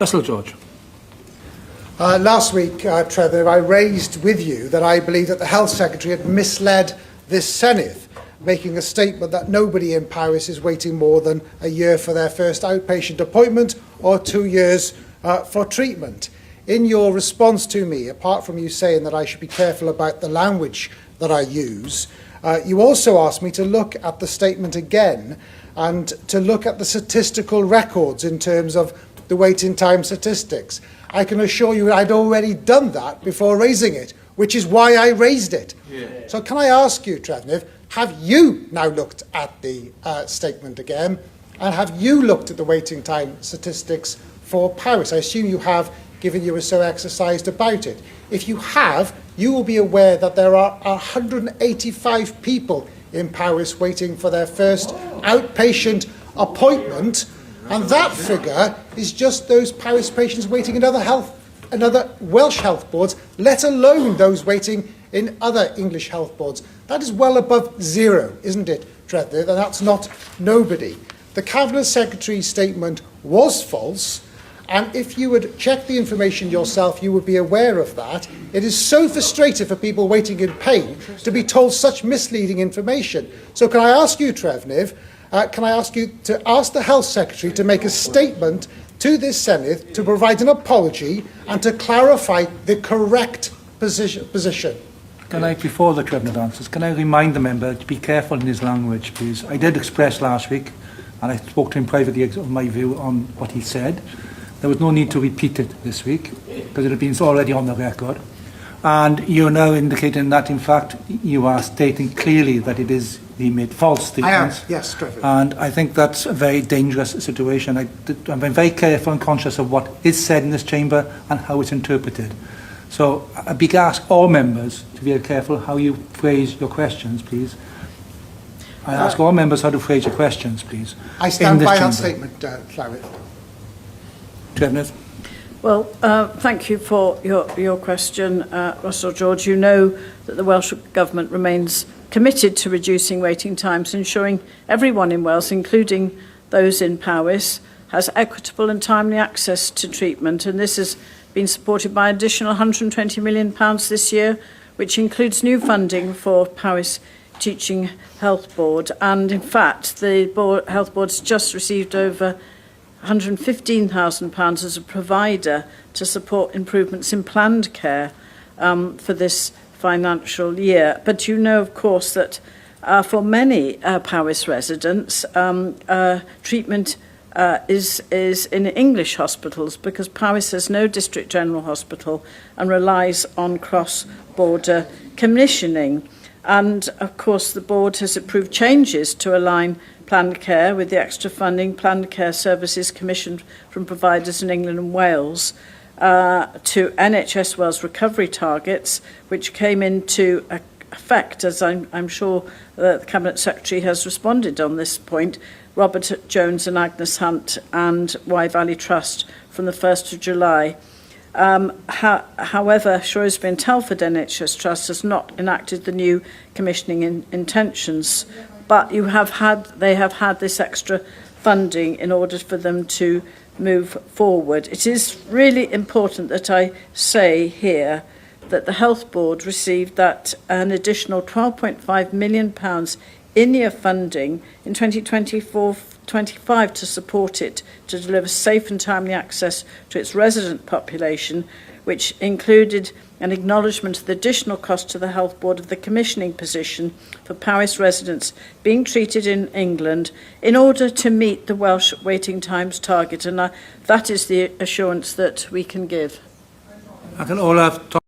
Russell George. Last week, Trefnydd, I raised with you that I believe that the Health Secretary had misled this Senedd, making a statement that nobody in Powys is waiting more than a year for their first outpatient appointment or 2 years for treatment. In your response to me, apart from you saying that I should be careful about the language that I use, you also asked me to look at the statement again and to look at the statistical records in terms of the waiting time statistics. I can assure you I'd already done that before raising it, which is why I raised it. Yeah. So can I ask you, Trefnydd, have you now looked at the statement again, and have you looked at the waiting time statistics for Powys? I assume you have, given you were so exercised about it. If you have, you will be aware that there are 185 people in Powys waiting for their first outpatient appointment, and that figure is just those Powys patients waiting in other Welsh health boards, let alone those waiting in other English health boards. That is well above zero, isn't it, Trefnydd? And that's not nobody. The Cabinet Secretary's statement was false, and if you would check the information yourself, you would be aware of that. It is so frustrating for people waiting in pain to be told such misleading information. So can I ask you, Trefnydd, can I ask you to ask the Health Secretary to make a statement to this Senedd to provide an apology and to clarify the correct position? Can I, before the Trefnydd answers, can I remind the member to be careful in his language, please? I did express last week, and I spoke to him privately of my view on what he said. There was no need to repeat it this week, because it had been already on the record. And you're now indicating that, in fact, you are stating clearly that it is he made false statements. I am, yes, Trefnydd. And I think that's a very dangerous situation. I'm very careful and conscious of what is said in this chamber and how it's interpreted. So I'd be ask all members to be very careful how you phrase your questions, please. I ask all members how to phrase your questions, please. I stand by that statement, Llywydd. Trefnydd. Well, thank you for your question, Russell George. You know that the Welsh Government remains committed to reducing waiting times, ensuring everyone in Wales, including those in Powys, has equitable and timely access to treatment, and this has been supported by an additional £120 million this year, which includes new funding for Powys Teaching Health Board. And in fact, the Health Board's just received over £115,000 as a provider to support improvements in planned care for this financial year. But you know, of course, that for many Powys residents, treatment is in English hospitals, because Powys has no district general hospital and relies on cross-border commissioning. And of course, the board has approved changes to align planned care with the extra funding planned care services commissioned from providers in England and Wales to NHS Wales recovery targets, which came into effect, as I'm sure the Cabinet Secretary has responded on this point, Robert Jones and Agnes Hunt and Wye Valley Trust from the 1st of July. However, Shrewsbury and Telford NHS Trust has not enacted the new commissioning intentions, but they have had this extra funding in order for them to move forward. It is really important that I say here that the Health Board received that an additional £12.5 million in-year funding in 2024-25 to support it to deliver safe and timely access to its resident population, which included an acknowledgement of the additional cost to the Health Board of the commissioning position for Powys residents being treated in England in order to meet the Welsh waiting times target, and that is the assurance that we can give. I can all have